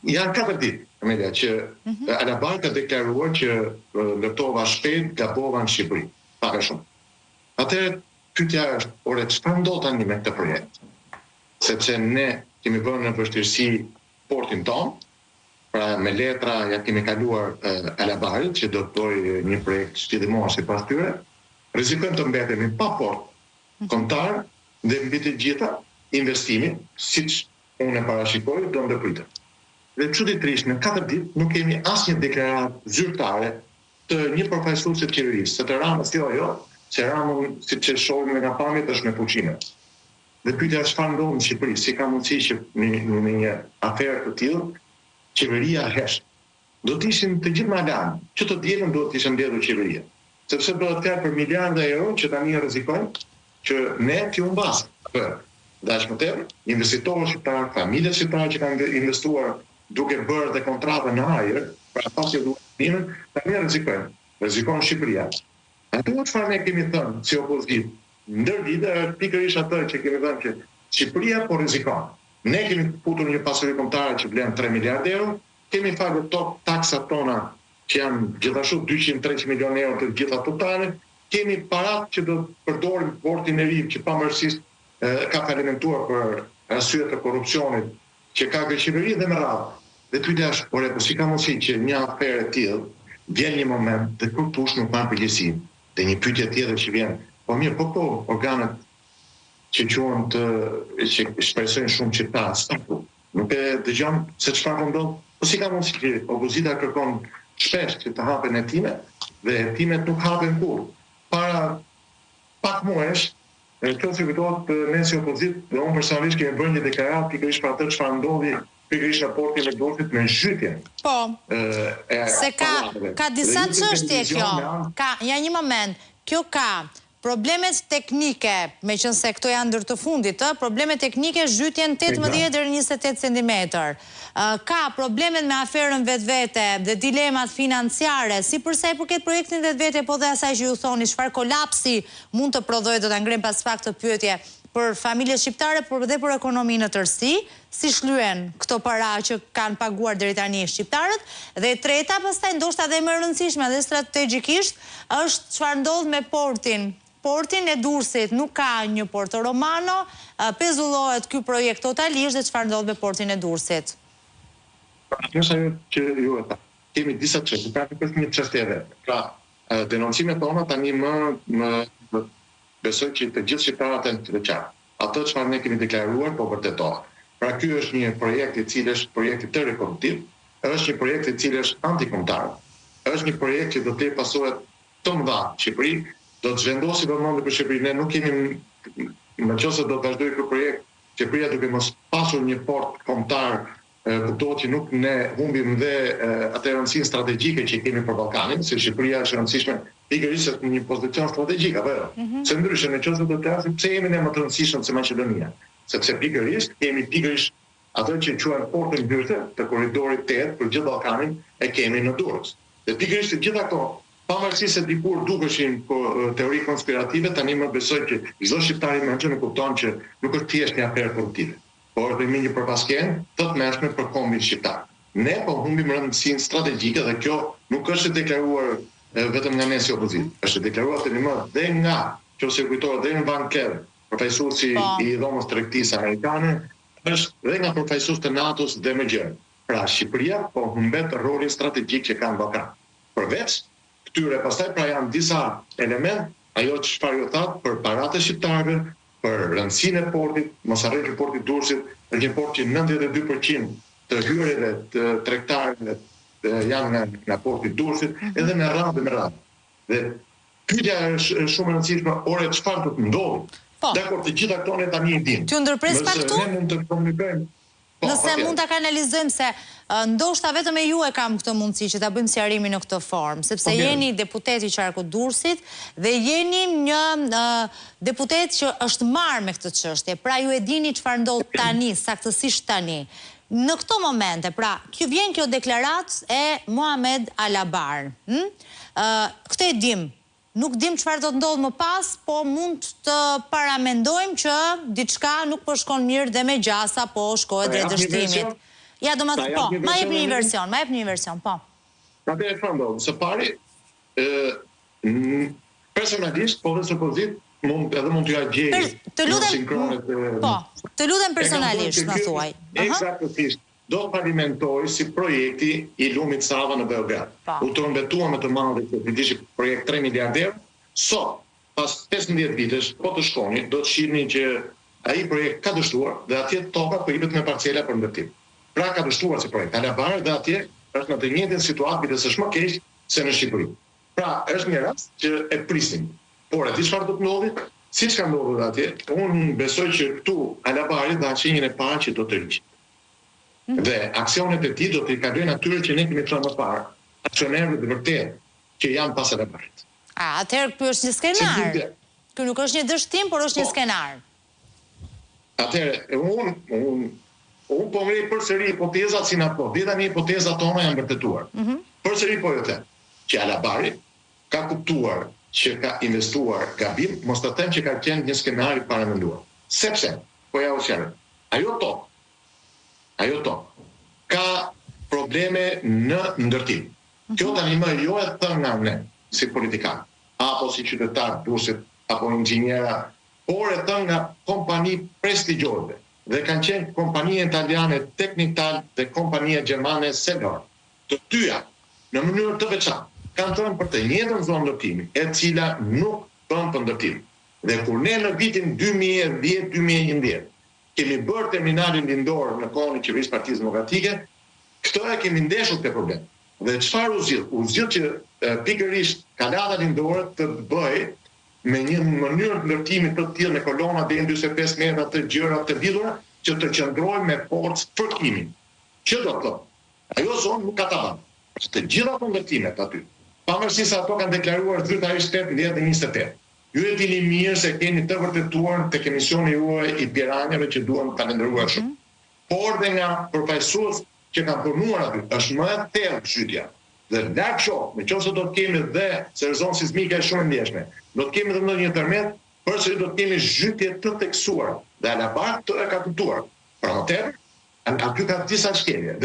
Janë 4 ditë, Amelia, që Alabar ka deklaruar që ndërtova shpejt gabova në Shqipëri, pak a shumë. Atëherë pyetja është, ore, çfarë ndodh tani me këtë projekt? Sepse ne kemi vënë në vështirësi portin ton, pra me letra ja kemi kaluar Alabarit, që do të bëjë një projekt shtyllimor sipas tyre, rrezikojmë të mbetemi pa port kombëtar dhe mbi të gjitha investimi, siç unë e parashikoj, do ndërpritet. Dhe çuditërisht në 4 ditë nuk kemi asnjë deklaratë zyrtare të një përfaqësuesi të qeverisë, se të Ramës jo, se Ramën, siç e shohim nga pamjet, është me puçime. Dhe pyetja është çfarë ndodh në Shqipëri, si ka mundësi që në një aferë të tillë qeveria hesht. Do të ishin të gjithë malan, që të dielën do të ishte mbledhur qeveria. Sepse do të fjalë për miliarda euro që tani rrezikojnë që ne të humbas. Dashmë tepër, investitorë shqiptarë, familjet shqiptare që kanë investuar duke bërë dhe kontrata në ajër, pra pasi duhet tani rrezikojnë Shqipëria. Ato çfarë ne kemi thënë si opozitë, ndër vite është pikërisht atë që kemi thënë që Shqipëria po rrezikon. Ne kemi futur një pasuri kombëtare që vlen 3 miliardë euro, kemi falur taksat tona që janë gjithashtu 200-300 milionë euro të gjitha totale, kemi parat që do të përdorim portin e ri që pavarësisht ka falimentuar për arsye të korrupsionit që ka qeveria dhe me radhë. Dhe pyetja është, por po si ka mundësi që një aferë e tillë vjen një moment dhe kur tush nuk kanë përgjegjësi. Dhe një pyetje tjetër që vjen, po mirë, po organet që quhen që shpresojnë shumë qytetarë, nuk e dëgjon se çfarë ndodh. Po si ka mundësi që opozita kërkon shpesh që të hapen hetimet dhe hetimet nuk hapen kurrë. Para pak muajsh, kjo se kujtohet ne si opozitë, dhe unë personalisht kemi bërë një deklaratë pikërisht për atë çfarë ndodhi pikërisht në portin e Durrësit me zhytjen. Po. Se ka disa çështje kjo. Ja një moment. Kjo ka problemet teknike, me qënë se këto janë ndër të fundit, problemet teknike zhytjen 18 deri 28 cm. Ka problemet me aferën vetvete dhe dilemat financiare, si përsa i përket projektin vetvete, po dhe asaj që ju thoni, çfarë kolapsi mund të prodhojë, do ta ngrem pas pak të pyetje për familjet shqiptare, por dhe për ekonominë në tërësi, si shlyen këto para që kanë paguar deri tani shqiptarët, dhe treta, pastaj ndoshta dhe më e rëndësishme dhe strategjikisht, është çfarë ndodh me portin e Durrësit. Nuk ka një port Romano, pezullohet ky projekt totalisht, dhe çfarë ndodh me portin e Durrësit. Nëse që ju e tha, kemi disa çështje, pra nuk është një çështje e vetë. Pra, denoncimet tona tani më besoj që të gjithë shqiptarët janë të veçantë. Ato çfarë ne kemi deklaruar po vërtetohet. Pra ky është një projekt i cili është projekt i tërë korruptiv, është një projekt i cili është antikombëtar. Është një projekt që do të jetë pasojë të mëdha në Shqipëri, do të zhvendosë vëmendje për Shqipërinë. Ne nuk kemi, nëse do të vazhdojë ky projekt, Shqipëria duke mos pasur një port kombëtar, kuptohet që nuk ne humbim dhe atë rëndësinë strategjike që kemi për Ballkanin, se Shqipëria është e rëndësishme pikërisht në një pozicion strategjik, apo jo? Se ndryshe nëse do të flasim pse jemi ne më të rëndësishëm se Maqedonia, sepse pikërisht kemi ato që quhen portën hyrëse të korridorit 8 për gjithë Ballkanin e kemi në Durrës. Dhe pikërisht të gjitha këto, pavarësisht se dikur dukeshin teori konspirative, tani më besoj që çdo shqiptar i mendshëm e kupton që nuk është thjesht një aferë korruptive, por është një përpasqen të tmerrshme për kombin shqiptar. Ne po humbim rëndësinë strategjike dhe kjo nuk është deklaruar vetëm nga ne si opozitë. Është deklaruar tani më dhe nga nëse kujtohet dhe në Van Klever, përfaqësuesi i dhomës tregtisë amerikane, është dhe nga përfaqësues të NATO-s dhe më gjërë. Pra Shqipëria po humbet rolin strategjik që ka në Ballkan. Përveç këtyre, pastaj pra janë disa element, ajo çfarë ju thatë për paratë e shqiptarëve, për rëndësinë e portit, mos harroj që porti i Durrësit është një port që 92% të hyrjeve të tregtarëve janë nga porti i Durrësit, edhe me radhë. Dhe pyetja është shumë e rëndësishme, ore çfarë do të ndodhë? Dakor, të gjitha këto ne tani i dimë. T'ju ndërpres pak këtu? Ne mund të komunikojmë. Nëse mund ta kanalizojmë, se ndoshta vetëm e ju e kam këtë mundësi që ta bëjmë sqarimin në këtë formë, sepse jeni deputet i qarkut Durrësit dhe jeni një deputet që është marrë me këtë çështje. Pra ju e dini çfarë ndodh tani, saktësisht tani. Në këto momente, pra, vjen kjo deklaratë e Muhamet Alabar. Këtë e dim. Nuk dim çfarë do të ndodhë më pas, po mund të paramendojmë që diçka nuk po shkon mirë dhe me gjasa, po shkohet drejt dështimit. Ja, do ma jep një version, po. Atëherë çfarë ndodh? Së pari, personalisht, po dhe së pozit, mund t'ja gjej. Të lutem personalisht, më thuaj. Eksaktësisht. Do të pavimentoj si projekti i lumit Sava në Beograd. U trombetuam me të madhe që të dishi projekt 3 miliardë euro. Sot, pas 15 vitesh, po të shkoni, do të shihni që ai projekt ka dështuar dhe atje toka po jepet me parcela për ndërtim. Pra ka dështuar si projekt. Alabar dhe atje është në të njëjtën situatë, bides është më keq se në Shqipëri. Pra, është një rast që e prisim. Por aty çfarë do të ndodhi? Siç ka ndodhur atje, unë besoj që këtu Alabari dha qenjën e parë që do të rriqet. Dhe aksionet e tij do të i kalojnë atyre që ne kemi thënë më parë, aksionerët e vërtet që janë pas Alabarit. Atëherë ky është një skenar. Ky nuk është një dështim, por është një skenar. Atëherë, unë po ngrej përsëri hipotezat si na po. Dhe tani hipotezat tona janë vërtetuar. Përsëri po ju them që Alabari ka kuptuar që ka investuar gabim, mos të them që ka qenë një skenar i paramenduar. Sepse, po ja u sqaroj, ajo tokë ka probleme në ndërtim. Kjo tani më jo e thënë nga ne, si politikan, apo si qytetar, busit, apo inxhiniera, por e thënë nga kompani prestigjore. Dhe kanë qenë kompania italiane Technital dhe kompania gjermane Selhor. Të dyja, në mënyrë të veçantë, kanë thënë për të njëjtën zonë ndërtimi, e cila nuk bën për ndërtim. Dhe kur ne në vitin 2010-2011 kemi bërë terminalin lindor në kohën e qeverisë Partisë Demokratike, këtë e kemi ndeshur këtë problem. Dhe çfarë u zgjidh? U zgjidh që pikërisht kalata lindore të bëj me një mënyrë ndërtimi të tillë me kolona deri në 45 metra të gjëra të lidhura që të qëndrojnë me forcë fërkimin. Që do të thotë, ajo zonë nuk ka tavan. Të gjitha ato ndërtimet aty, pavarësisht se ato kanë deklaruar zyrtarisht 8/28. Ju e dini mirë se keni të vërtetuar tek emisioni juaj i Piranjave që duan ta ndërruar shumë. Por dhe nga përfaqësues që kanë punuar aty, është më e thellë pyetja. Dhe larg shoh, nëse do të kemi dhe se zonë sismike është shumë e ndjeshme, do të kemi edhe ndonjë tërmet, përsëri do të kemi zhytje të theksuar. Dhe Alabar të e ka kuptuar. Pra atëherë, aty ka disa shkelje.